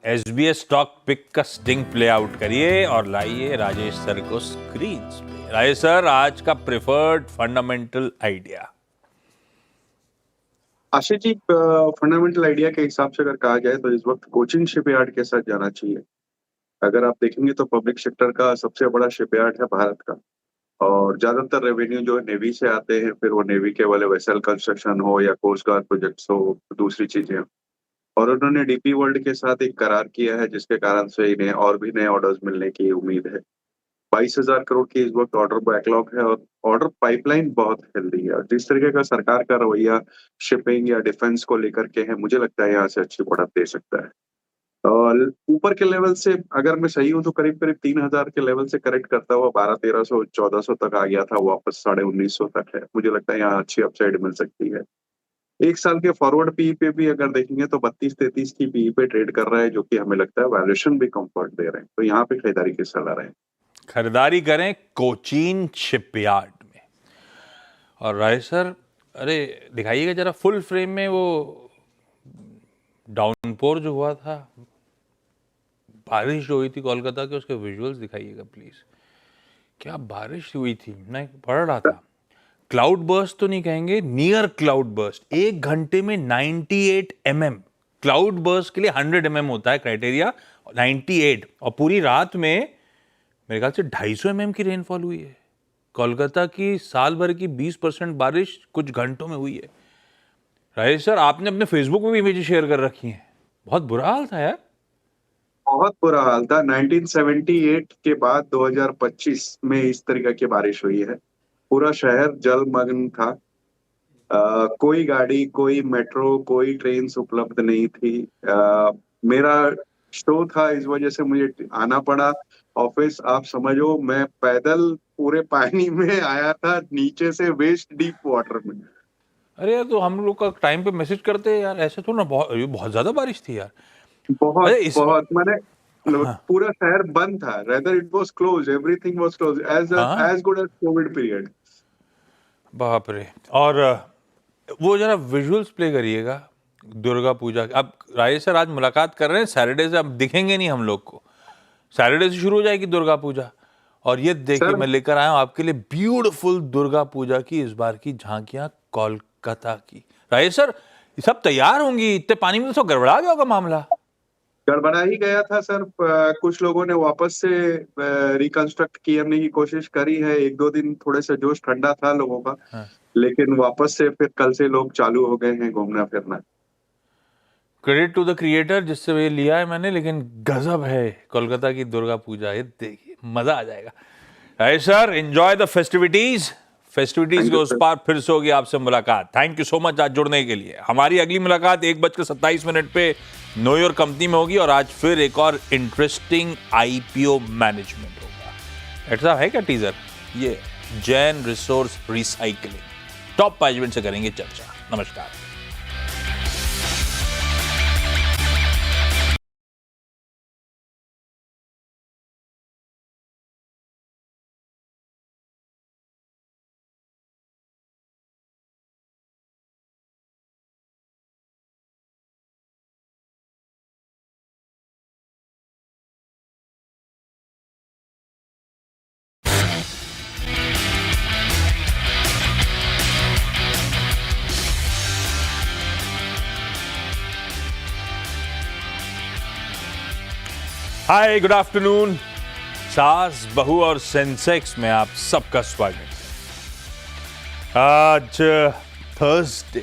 SBS stock pick का sting play out करिए और लाइए राजेश सर को स्क्रीन पे। राजेश सर, आज का preferred fundamental idea. Ashish ji, fundamental idea के हिसाब से अगर कहा जाए तो इस वक्त कोचिन शिपयार्ड के साथ जाना चाहिए। अगर आप देखेंगे तो पब्लिक सेक्टर का सबसे बड़ा शिपयार्ड है भारत का, और ज्यादातर रेवेन्यू जो है नेवी से आते हैं, फिर वो नेवी के वाले वेसल कंस्ट्रक्शन हो या कोस्ट गार्ड प्रोजेक्ट्स हो, दूसरी चीजें। और उन्होंने डीपी वर्ल्ड के साथ एक करार किया है जिसके कारण से इन्हें और भी नए ऑर्डर्स मिलने की उम्मीद है। 22,000 करोड़ की इस वक्त ऑर्डर बैकलॉग है और ऑर्डर पाइपलाइन बहुत हेल्दी है। और जिस तरीके का सरकार का रवैया शिपिंग या डिफेंस को लेकर के है, मुझे लगता है यहाँ से अच्छी बढ़त दे सकता है। और ऊपर के लेवल से अगर मैं सही हूँ तो करीब करीब 3,000 के लेवल से करेक्ट करता हुआ 12,1300 1400 तक आ गया था, वापस 1950 तक है। मुझे लगता है यहाँ अच्छी अपसाइड मिल सकती है। एक साल के फॉरवर्ड पीई पे भी अगर देखेंगे तो 32-33 की पीई पे ट्रेड कर रहा है, जो कि हमें लगता है वैल्यूएशन भी कंफर्ट दे रहे हैं। तो यहाँ पे खरीदारी की सलाह रहे हैं। खरीदारी करें कोचीन शिपयार्ड में। और राजेश सर, अरे दिखाइएगा जरा फुल फ्रेम में वो डाउनपोर जो हुआ था, बारिश जो हुई थी कोलकाता के, उसके विजुअल्स दिखाइएगा प्लीज। क्या बारिश हुई थी, मैं पढ़ रहा था। क्लाउड बर्स्ट तो नहीं कहेंगे, नियर क्लाउड बर्स्ट। 1 घंटे में 98 mm। क्लाउड बर्स्ट के लिए 100 mm होता है क्राइटेरिया, 98। और पूरी रात में मेरे ख्याल से 250 mm की रेनफॉल हुई है। कोलकाता की साल भर की 20% बारिश कुछ घंटों में हुई है। राजेश सर, आपने अपने फेसबुक में भी इमेज शेयर कर रखी हैं। बहुत बुरा हाल था यार। बहुत बुरा हाल था। 1978 के बाद 2025 में इस तरीके की बारिश हुई है। पूरा शहर जलमग्न था। कोई गाड़ी, कोई मेट्रो, कोई ट्रेन उपलब्ध नहीं थी। मेरा शो था, इस वजह से मुझे आना पड़ा ऑफिस। आप समझो, मैं पैदल पूरे पानी में आया था, नीचे से वेस्ट डीप वाटर में। अरे यार, तो हम लोग का टाइम पे मैसेज करते यार, ऐसे तो ना। बहुत ज्यादा बारिश थी यार। बहुत अरे बहुत मैंने हाँ पूरा शहर बंद था। Rather it was close, everything was close, हाँ, as good as covid period. बाप रे। और वो जरा विजुअल्स प्ले करिएगा दुर्गा पूजा। अब राजेश सर आज मुलाकात कर रहे हैं सैटरडे से, अब दिखेंगे नहीं हम लोग को। सैटरडे से शुरू हो जाएगी दुर्गा पूजा। और ये देखिए, सर, मैं लेकर आया हूं आपके लिए ब्यूटीफुल दुर्गा पूजा की इस बार की झांकियां कोलकाता की। राजेश सर, ये सब तैयार होंगी, इतने पानी में तो सब गड़बड़ा गया होगा मामला। गड़बड़ा ही गया था सर। कुछ लोगों ने वापस से रिकंस्ट्रक्ट करने की कोशिश करी है। 1-2 दिन थोड़े से जोश ठंडा था लोगों का, हाँ। लेकिन वापस से फिर कल से लोग चालू हो गए हैं घूमना फिरना। क्रेडिट टू द क्रिएटर जिससे ये लिया है मैंने, लेकिन गजब है कोलकाता की दुर्गा पूजा। ये देखिए, मजा आ जाएगा। Rajesh sir, enjoy the festivities. Festivities thank के यू उस सर। पार फिर से होगी आपसे मुलाकात। थैंक यू सो मच आज जुड़ने के लिए। हमारी अगली मुलाकात 1:27 पे नो योर कंपनी में होगी। और आज फिर एक और इंटरेस्टिंग आईपीओ मैनेजमेंट होगा। ऐसा है क्या टीजर? ये Jain resource recycling top management से करेंगे चर्चा। नमस्कार। हाय, गुड आफ्टरनून। सास, बहू और सेंसेक्स में आप सबका स्वागत है। आज थर्सडे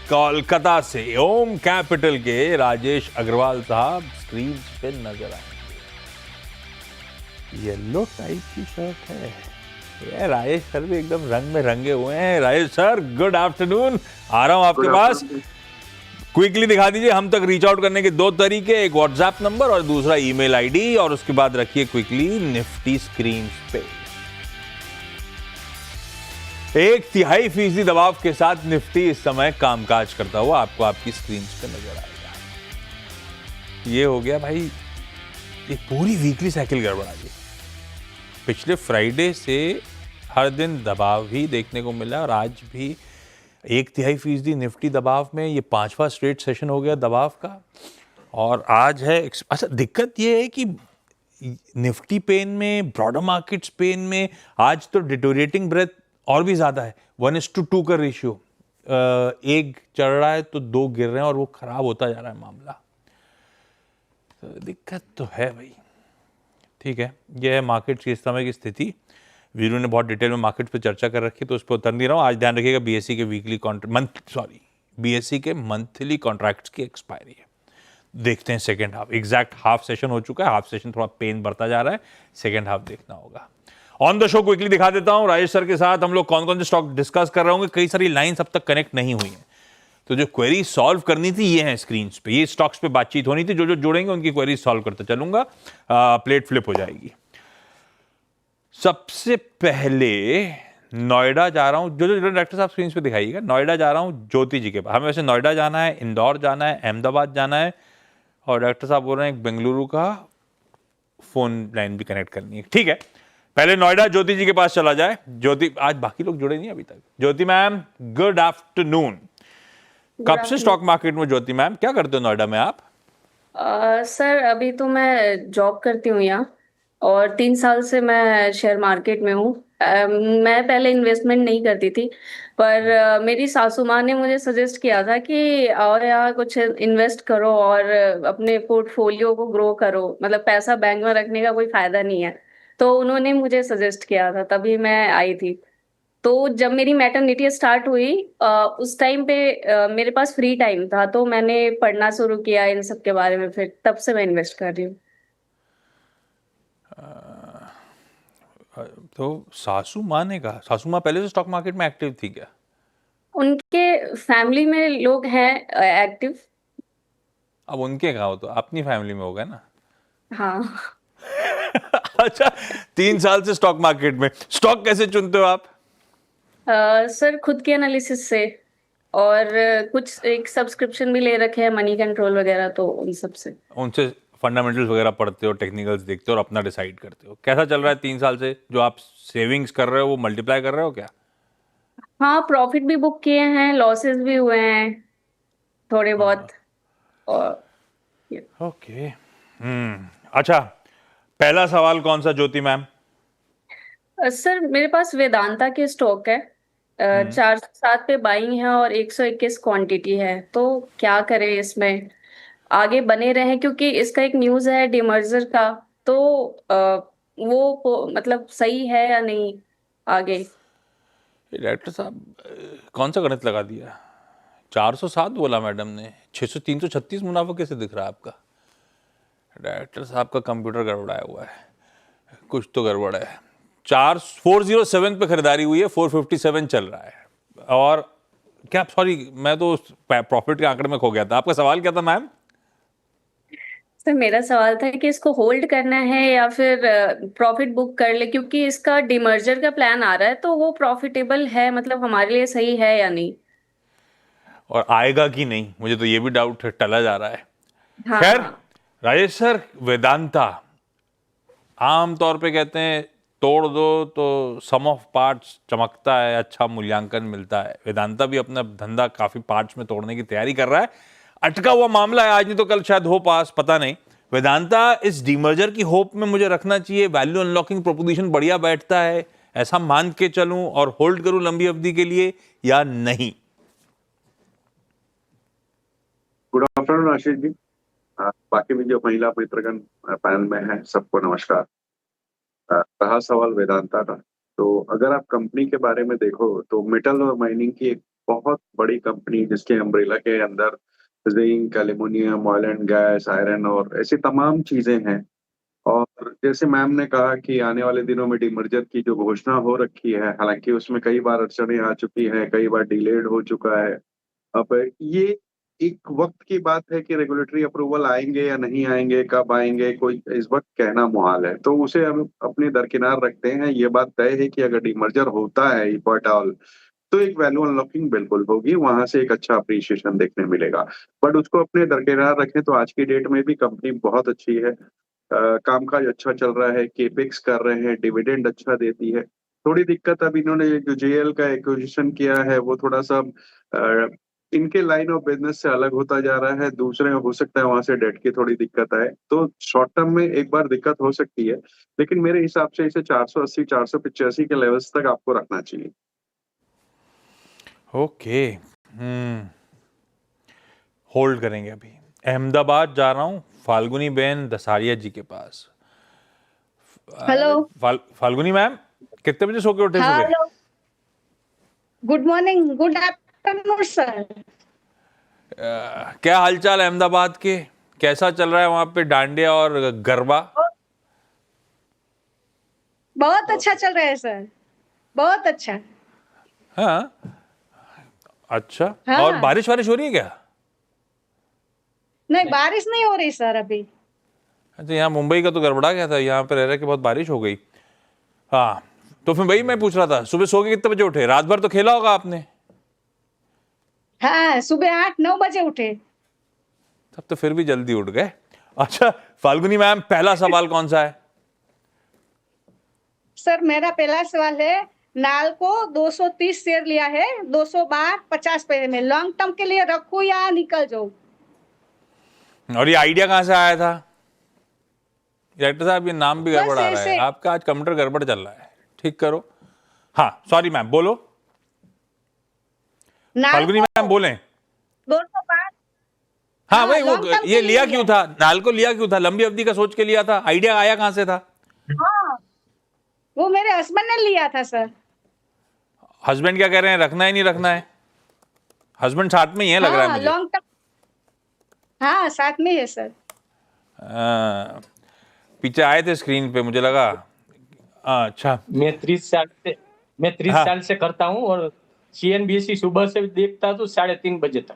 कोलकाता से ओम कैपिटल के राजेश अग्रवाल साहब स्क्रीन पे नजर आएंगे। येलो टाइप की शर्ट है ये। राजेश सर भी एकदम रंग में रंगे हुए हैं। Rajesh sir, good afternoon. आ रहा हूं आपके पास। क्विकली दिखा दीजिए हम तक रीच आउट करने के 2 तरीके, एक व्हाट्सएप नंबर और दूसरा ईमेल आईडी। और उसके बाद रखिए क्विकली निफ्टी स्क्रीन पे। 1/3% दबाव के साथ निफ्टी इस समय कामकाज करता हुआ आपको आपकी स्क्रीन पे नजर आएगा। ये हो गया भाई, ये पूरी वीकली साइकिल गड़बड़ा गई। पिछले फ्राइडे से हर दिन दबाव ही देखने को मिला और आज भी 1/3% निफ्टी दबाव में। ये 5वां स्ट्रेट सेशन हो गया दबाव का। और आज है अच्छा, दिक्कत ये है कि निफ्टी पेन में, ब्रॉडर मार्केट्स पेन में आज तो डिटोरिएटिंग ब्रेथ और भी ज्यादा है। 1:2 का रेशियो, एक चढ़ रहा है तो दो गिर रहे हैं और वो खराब होता जा रहा है मामला। तो दिक्कत तो है भाई। ठीक है, ये है मार्केट्स की इस समय की स्थिति। वीरू ने बहुत डिटेल में मार्केट्स पे चर्चा कर रखी, तो उस पर उतर नहीं रहा हूँ। आज ध्यान रखिएगा, बीएससी के वीकली बीएससी के मंथली कॉन्ट्रैक्ट्स की एक्सपायरी है। देखते हैं second half, exact half session हो चुका है, हाफ सेशन थोड़ा पेन बढ़ता जा रहा है, सेकेंड हाफ देखना होगा। ऑन द शो क्विकली दिखा देता हूं, राजेश सर के साथ हम लोग कौन कौन से स्टॉक डिस्कस कर रहे होंगे। कई सारी लाइंस अब तक कनेक्ट नहीं हुई हैं, तो जो क्वेरी सॉल्व करनी थी ये है स्क्रीन पे, ये स्टॉक्स पे बातचीत होनी थी। जो जो जुड़ेंगे उनकी क्वेरी सॉल्व करते चलूंगा, प्लेट फ्लिप हो जाएगी। सबसे पहले नोएडा जा रहा हूं, जो डायरेक्टर साहब स्क्रीन पे दिखाइएगा। नोएडा जा रहा हूं ज्योति जी के पास। हमें वैसे नोएडा जाना है, इंदौर जाना है, अहमदाबाद जाना है, और डॉक्टर साहब बोल रहे हैं बेंगलुरु का फोन लाइन भी कनेक्ट करनी है। ठीक है, पहले नोएडा ज्योति जी के पास चला जाए। ज्योति, आज बाकी लोग जुड़े नहीं अभी तक। ज्योति मैम, गुड आफ्टरनून। कब से स्टॉक मार्केट में ज्योति मैम, क्या करते हो नोएडा में आप? सर अभी तो मैं जॉब करती हूँ यहाँ, और 3 साल से मैं शेयर मार्केट में हूँ। मैं पहले इन्वेस्टमेंट नहीं करती थी, पर मेरी सासू माँ ने मुझे सजेस्ट किया था कि आओ यहाँ कुछ इन्वेस्ट करो और अपने पोर्टफोलियो को ग्रो करो, मतलब पैसा बैंक में रखने का कोई फायदा नहीं है। तो उन्होंने मुझे सजेस्ट किया था, तभी मैं आई थी। तो जब मेरी मैटरनिटी स्टार्ट हुई, उस टाइम पे मेरे पास फ्री टाइम था, तो मैंने पढ़ना शुरू किया इन सब के बारे में, फिर तब से मैं इन्वेस्ट कर रही हूँ। तो सासू माँ ने कहा, सासू माँ पहले से स्टॉक मार्केट में एक्टिव थी क्या? उनके फैमिली में लोग हैं एक्टिव। अब उनके कहा हो तो अपनी फैमिली में होगा ना। हाँ। अच्छा, 3 साल से स्टॉक मार्केट में। स्टॉक कैसे चुनते हो आप? सर खुद के एनालिसिस से, और कुछ एक सब्सक्रिप्शन भी ले रखे हैं मनी कंट्रोल वगैरह, तो उन सब से। उनसे फंडामेंटल्स वगैरह पढ़ते हो, टेक्निकल्स देखते हो और अपना डिसाइड करते हो। कैसा चल रहा है 3 साल से जो आप सेविंग्स कर रहे हो, वो मल्टीप्लाई कर रहे हो क्या? हाँ, प्रॉफिट भी बुक किए हैं, लॉसेस भी हुए हैं थोड़े बहुत। और ओके। अच्छा, पहला सवाल कौन सा ज्योति मैम? सर मेरे पास वेदांता के स्टॉक है, 407 पे बाइंग है और 121 क्वांटिटी है, तो क्या करें इसमें, आगे बने रहें? क्योंकि इसका एक न्यूज़ है डिमर्जर का, तो मतलब सही है या नहीं आगे? डायरेक्टर साहब, कौन सा गणित लगा दिया? 407 बोला मैडम ने, 600 336 मुनाफा कैसे दिख रहा है आपका? डायरेक्टर साहब का कंप्यूटर गड़बड़ाया हुआ है, कुछ तो गड़बड़ है। 407 पे खरीदारी हुई है, 457 चल रहा है। और क्या, सॉरी मैं तो प्रॉफिट के आंकड़े में खो गया था। आपका सवाल क्या था मैम? सर मेरा सवाल था कि इसको होल्ड करना है या फिर प्रॉफिट बुक कर ले, क्योंकि इसका डिमर्जर का प्लान आ रहा है, तो वो प्रॉफिटेबल है, मतलब हमारे लिए सही है या नहीं? और आएगा कि नहीं, मुझे तो ये भी डाउट है, टला जा रहा है। हाँ खैर, हाँ। राजेश सर, वेदांता आम तौर पे कहते हैं तोड़ दो तो सम ऑफ पार्ट्स चमकता है, अच्छा मूल्यांकन मिलता है। वेदांता भी अपना धंधा काफी पार्ट्स में तोड़ने की तैयारी कर रहा है। अटका हुआ मामला है, आज नहीं तो कल शायद हो पास, पता नहीं। वेदांता इस डीमर्जर की होप में मुझे रखना चाहिए, वैल्यू अनलॉकिंग प्रोपोजिशन बढ़िया बैठता है, ऐसा मान के चलूं और होल्ड करूं लंबी अवधि के लिए, या नहीं? Good afternoon Ashish ji. बाकी भी जो महिला मित्रगण पैनल में है, सबको नमस्कार। रहा सवाल वेदांता का, तो अगर आप कंपनी के बारे में देखो तो मेटल और माइनिंग की एक बहुत बड़ी कंपनी, जिसके अम्ब्रेला के अंदर zinc, aluminium, oil and gas, iron और ऐसी तमाम चीजें हैं। और जैसे मैम ने कहा कि आने वाले दिनों में डीमर्जर की जो घोषणा हो रखी है, हालांकि उसमें कई बार अड़चनें आ चुकी हैं, कई बार डिलेड हो चुका है। अब ये एक वक्त की बात है कि रेगुलेटरी अप्रूवल आएंगे या नहीं आएंगे, कब आएंगे, कोई इस वक्त कहना मुहाल है, तो उसे हम अपने दरकिनार रखते हैं। ये बात तय है कि अगर डीमर्जर होता है इफ एट ऑल, तो एक वैल्यू अनलॉकिंग बिल्कुल होगी, वहां से एक अच्छा अप्रिसिएशन देखने मिलेगा। बट उसको अपने दरकिनार रखें तो आज की डेट में भी कंपनी बहुत अच्छी है। कामकाज अच्छा चल रहा है, केपेक्स कर रहे हैं, डिविडेंड अच्छा देती है। थोड़ी दिक्कत अब इन्होंने जो जेएल का एक्विजिशन किया है वो थोड़ा सा इनके लाइन ऑफ बिजनेस से अलग होता जा रहा है, दूसरे हो सकता है वहां से डेट की थोड़ी दिक्कत आए, तो शॉर्ट टर्म में एक बार दिक्कत हो सकती है, लेकिन मेरे हिसाब से इसे 480 485 के लेवल्स तक आपको रखना चाहिए। ओके, होल्ड करेंगे अभी। अहमदाबाद जा रहा हूँ फाल्गुनी बहन दसारिया जी के पास। हेलो। फाल्गुनी मैम, कितने बजे सो के उठे सुबह? Hello, good morning, good afternoon sir. क्या हालचाल अहमदाबाद के? कैसा चल रहा है वहां पे डांडिया और गरबा? बहुत अच्छा चल रहा है सर, बहुत अच्छा। हाँ, अच्छा। हाँ। और बारिश वारिश हो रही है क्या? नहीं, बारिश नहीं हो रही सर अभी। अच्छा, यहाँ मुंबई का तो गड़बड़ा गया था, यहाँ पे रह रहे के बहुत बारिश हो गई। हाँ, तो फिर वही मैं पूछ रहा था, सुबह सो के कितने बजे उठे? रात भर तो खेला होगा आपने। हाँ, सुबह 8-9 बजे उठे। तब तो फिर भी जल्दी उठ गए। अच्छा फाल्गुनी मैम, पहला सवाल कौन सा है? सर मेरा पहला सवाल है, नालको 230 शेयर लिया है 250 पैसे में, लॉन्ग टर्म के लिए रखूं या निकल जाऊं? और ये आइडिया कहाँ से आया था? डायरेक्टर साहब, ये नाम भी बस गड़बड़ आ रहा है ऐसे। आपका, आज कंप्यूटर गड़बड़ चल रहा है, ठीक करो। हाँ सॉरी मैम, बोलो। फाल्गुनी नालको मैम बोलें। 205। हाँ हाँ, भाई, वो long term ये के लिया लिए क्यों था? नालको लिया क्यों था? लंबी अवधि का सोच के लिया था? आइडिया आया कहाँ से था? हाँ, वो मेरे हस्बैंड ने लिया था सर। हस्बैंड क्या कह रहे हैं, रखना है नहीं रखना है? हस्बैंड साथ में ही है लग रहा है हाँ, मुझे। Long term. हाँ, साथ में है सर। पीछे आए थे स्क्रीन पे, मुझे लगा। अच्छा। मैं 30 हाँ। साल से करता हूँ और CNBC सुबह से देखता तो 3:30 बजे तक।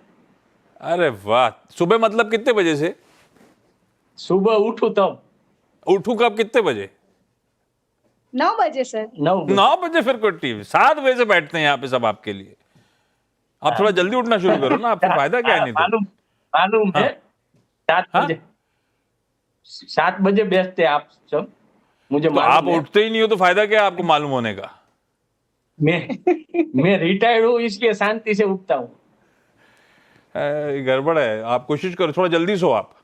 अरे वाह, सुबह मतलब कितने बजे से? सुबह उठू तब उठूं कब, कितने बजे? 9 बजे सर। 9 बजे। 9 बजे? फिर कोई टीवी 7 बजे से बैठते हैं यहाँ पे सब आपके लिए। आप थोड़ा जल्दी उठना शुरू करो ना, आपको फायदा क्या है? नहीं तो मालूम है। 7 हाँ? बजे 7 बजे बैठते आप सब, मुझे तो आप मालूम है। उठते ही नहीं हो तो फायदा क्या है आपको मालूम होने का? मैं रिटायर्ड हूँ इसलिए शांति से उठता हूँ। गड़बड़ है, आप कोशिश करो थोड़ा जल्दी सो आप।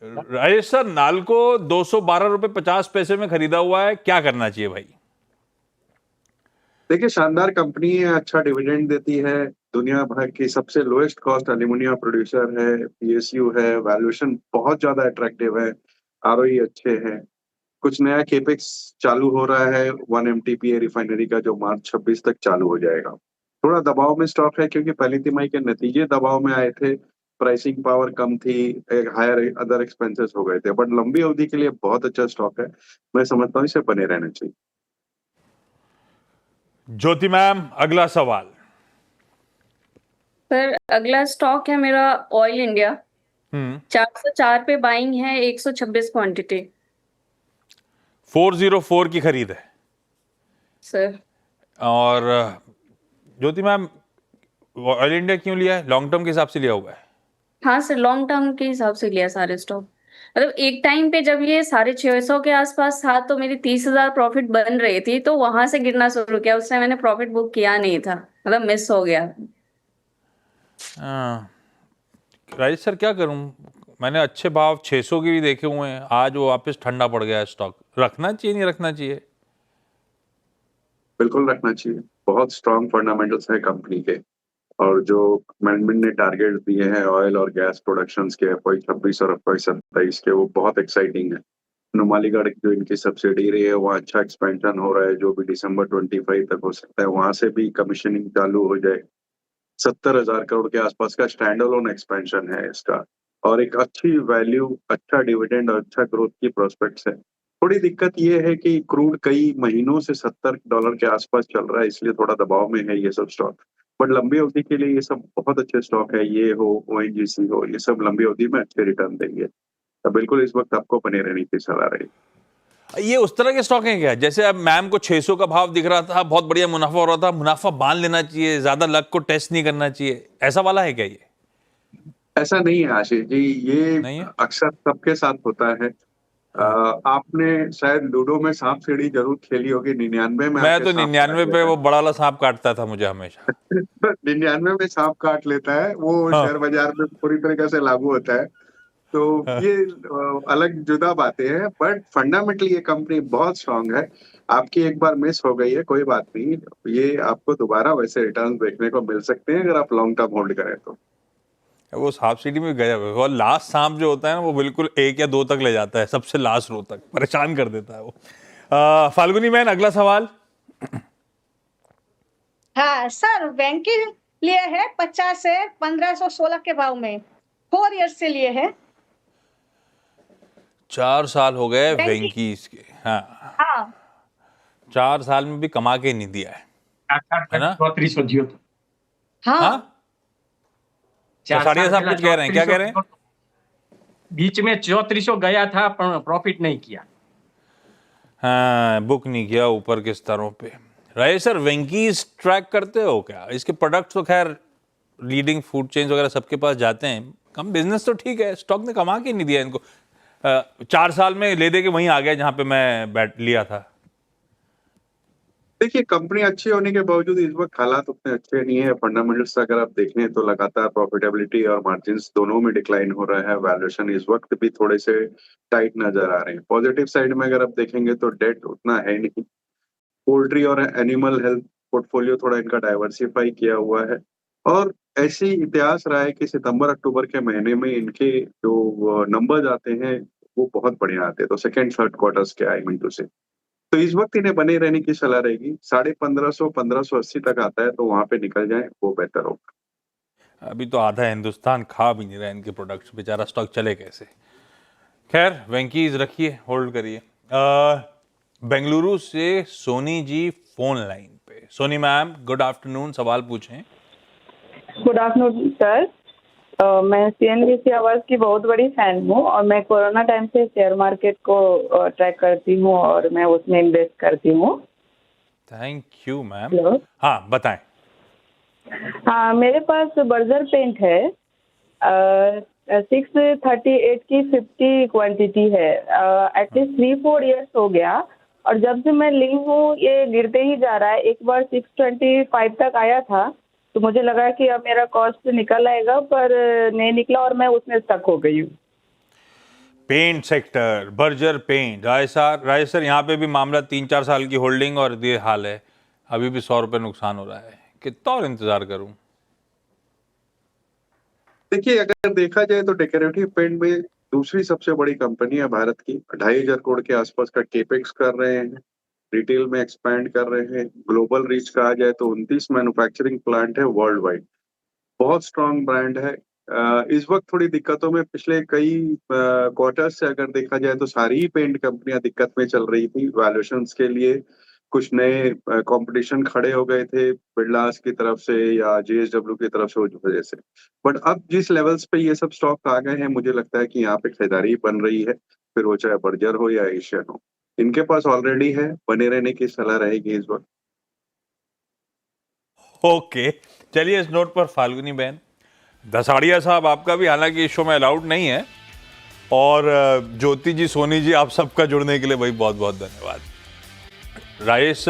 राजेश सर, नालको 212 रुपए 50 पैसे में खरीदा हुआ है, क्या करना चाहिए भाई? देखिए, शानदार कंपनी है, अच्छा डिविडेंड देती है, दुनिया भर की सबसे लोएस्ट कॉस्ट एल्यूमिनियम प्रोड्यूसर है, PSU है, वैल्यूएशन बहुत ज्यादा अट्रैक्टिव है, ROE अच्छे हैं, कुछ नया केपेक्स चालू हो रहा है 1 MTPA रिफाइनरी का, जो मार्च 26 तक चालू हो जाएगा। थोड़ा दबाव में स्टॉक है क्योंकि पहली तिमाही के नतीजे दबाव में आए थे, प्राइसिंग पावर कम थी, एक हायर अदर एक्सपेंसेस हो गए थे, बट लंबी अवधि के लिए बहुत अच्छा स्टॉक है, मैं समझता हूँ इसे बने रहना चाहिए। ज्योति मैम, अगला सवाल। सर अगला स्टॉक है मेरा ऑयल इंडिया। 404 पे बाइंग है, 126 क्वांटिटी 404 की खरीद है। सर। और ज्योति मैम, ऑयल इंडिया क्यों लिया है? लॉन्ग टर्म के हिसाब से लिया हुआ है? हाँ सर, लॉन्ग टर्म के हिसाब से लिया सारे स्टॉक। मतलब एक टाइम पे जब ये 650 के आसपास था तो मेरी 30,000 प्रॉफिट बन रही थी, तो वहां से गिरना शुरू किया। उस टाइम मैंने प्रॉफिट बुक किया नहीं था, मतलब मिस हो गया। राजेश सर, क्या करूं? मैंने अच्छे भाव 600 के भी देखे हुए हैं, आज वो वापस ठंडा पड़ गया है स्टॉक। रखना चाहिए नहीं रखना चाहिए? बिल्कुल रखना चाहिए, बहुत स्ट्रांग फंडामेंटल्स है कंपनी के, और जो मैनेजमेंट ने टारगेट दिए हैं ऑयल और गैस प्रोडक्शन के FY 26 और FY 27 के, वो बहुत एक्साइटिंग है। नुमालीगढ़ जो इनकी सब्सिडी रही है वहाँ अच्छा एक्सपेंशन हो रहा है, जो भी दिसंबर 25 तक हो सकता है, वहां से भी कमीशनिंग चालू हो जाए। 70,000 करोड़ के आसपास का स्टैंड अलोन एक्सपेंशन है इसका, और एक अच्छी वैल्यू, अच्छा डिविडेंड और अच्छा ग्रोथ की प्रोस्पेक्ट्स है। थोड़ी दिक्कत ये है कि क्रूड कई महीनों से $70 के आसपास चल रहा है, इसलिए थोड़ा दबाव में है ये सब स्टॉक, बट लंबी अवधि के लिए ये सब बहुत अच्छे स्टॉक है। ये हो, ONGC हो, ये सब लंबी अवधि में अच्छे रिटर्न देंगे, तो बिल्कुल इस वक्त आपको बने रहने की सलाह रहेगी। ये उस तरह के स्टॉक हैं क्या? जैसे अब मैम को 600 का भाव दिख रहा था, बहुत बढ़िया मुनाफा हो रहा था, मुनाफा बांध लेना चाहिए, ज्यादा लक को टेस्ट नहीं करना चाहिए, ऐसा वाला है क्या ये? ऐसा नहीं है आशीष जी, नहीं ये है? अक्सर सबके साथ होता है। आपने शायद लूडो में सांप सीढ़ी जरूर खेली होगी। 99 में मैं आपके तो सांप 99 काट पे लेता वो बड़ा वाला सांप काटता था मुझे हमेशा। है। 99 में सांप काट लेता है वो, हाँ। शेयर बाजार में पूरी तरीके से लागू होता है। तो ये अलग जुदा बातें हैं, बट फंडामेंटली ये कंपनी बहुत स्ट्रांग है। आपकी एक बार मिस हो गई है, कोई बात नहीं, ये आपको दोबारा वैसे रिटर्न देखने को मिल सकते हैं अगर आप लॉन्ग टर्म होल्ड करें तो। वो सांप सीढ़ी में गया है और लास्ट सांप जो होता है ना वो बिल्कुल 1 या 2 तक ले जाता है, सबसे लास्ट रो तक परेशान कर देता है वो। फाल्गुनी मैन, अगला सवाल। हाँ सर, बैंक के लिए है 50 से 1516 के भाव में, 4 ईयर्स से लिए है। 4 साल हो गए Venky। वेंकीज के। हाँ, हाँ 4 साल में भी कमा के नहीं दिया है ना? 3400 जियो तो हाँ हाँ, साड़िया साहब कुछ कह रहे हैं, क्या कह रहे हैं? बीच में 3400 गया था पर प्रॉफिट नहीं किया। हाँ, बुक नहीं किया ऊपर के स्तरों पे। राजेश सर, वेंकीज ट्रैक करते हो क्या? इसके प्रोडक्ट्स तो खैर लीडिंग फूड चेन्स वगैरह सबके पास जाते हैं, कम बिजनेस तो ठीक है, स्टॉक ने कमा के नहीं दिया इनको। 4 साल में ले दे के वहीं आ गया जहां पे मैं बैठ लिया था। देखिए, कंपनी अच्छी होने के बावजूद इस वक्त हालात उतने अच्छे नहीं है। फंडामेंटल्स अगर आप देखें तो लगातार प्रॉफिटेबिलिटी और मार्जिन्स दोनों में डिक्लाइन हो रहा है। वैल्यूएशन इस वक्त भी थोड़े से टाइट नजर आ रहे हैं। पॉजिटिव साइड में अगर आप देखेंगे तो डेट उतना है नहीं। पोल्ट्री और एनिमल हेल्थ पोर्टफोलियो थोड़ा इनका डाइवर्सिफाई किया हुआ है, और ऐसे ही इतिहास रहा है कि सितंबर अक्टूबर के महीने में इनके जो नंबर्स आते हैं वो बहुत बढ़िया आते हैं। तो सेकेंड थर्ड क्वार्टर्स के, आई मीन टू से, तो इस वक्त इन्हें बने रहने की सलाह रहेगी। 1550 1580 तक आता है तो वहां पे निकल जाए, वो बेहतर होगा। अभी तो आधा हिंदुस्तान खा भी नहीं रहा इनके प्रोडक्ट्स, बेचारा स्टॉक चले कैसे। खैर, वेंकीज रखिए, होल्ड करिए। बेंगलुरु से सोनी जी फोन लाइन पे। सोनी मैम, गुड आफ्टरनून, सवाल पूछें। Good afternoon sir. मैं सीएनबीसी आवाज की बहुत बड़ी फैन हूँ और मैं कोरोना टाइम से शेयर मार्केट को ट्रैक करती हूँ और मैं उसमें इन्वेस्ट करती हूँ। Thank you ma'am. हेलो। हाँ, बताएं। हाँ, मेरे पास बर्जर पेंट है, 638 की 50 क्वांटिटी है। एटलीस्ट 3-4 ईयर्स हो गया और जब से मैं ली हूँ ये गिरते ही जा रहा है। एक बार 625 तक आया था तो मुझे लगा कि अब मेरा कॉस्ट निकल आएगा, पर नहीं निकला और मैं उसमें स्टक हो गई हूँ। Paint sector, Berger paint, Rajesh sir यहाँ पे भी मामला 3-4 साल की होल्डिंग और ये हाल है, अभी भी 100 रुपये नुकसान हो रहा है। कितना और इंतजार करूं? देखिए, अगर देखा जाए तो डेकोरेटिव पेंट में दूसरी सबसे बड़ी कंपनी है भारत की। 2500 करोड़ के आसपास का केपेक्स कर रहे हैं, रिटेल में एक्सपैंड कर रहे हैं। ग्लोबल रीच कहा जाए तो 29 मैन्युफैक्चरिंग प्लांट है वर्ल्ड वाइड। बहुत स्ट्रांग ब्रांड है। इस वक्त थोड़ी दिक्कतों में, पिछले कई क्वार्टर से अगर देखा जाए तो सारी ही पेंट कंपनियां दिक्कत में चल रही थी वैल्यूएशंस के लिए। कुछ नए कंपटीशन खड़े हो गए थे बिरलास की तरफ से या जेएसडब्ल्यू की तरफ से, उस वजह से। बट अब जिस लेवल्स पे ये सब स्टॉक आ गए हैं, मुझे लगता है कि यहाँ पे खरीदारी बन रही है, फिर वो चाहे बर्जर हो या एशियन हो। इनके पास ऑलरेडी है, बने रहने की सलाह रहेगी इस वक्त। ओके, चलिए इस नोट पर फाल्गुनी बहन, दसाड़िया साहब आपका भी हालांकि इस शो में अलाउड नहीं है, और ज्योति जी, सोनी जी, आप सबका जुड़ने के लिए भाई बहुत बहुत धन्यवाद। राजेश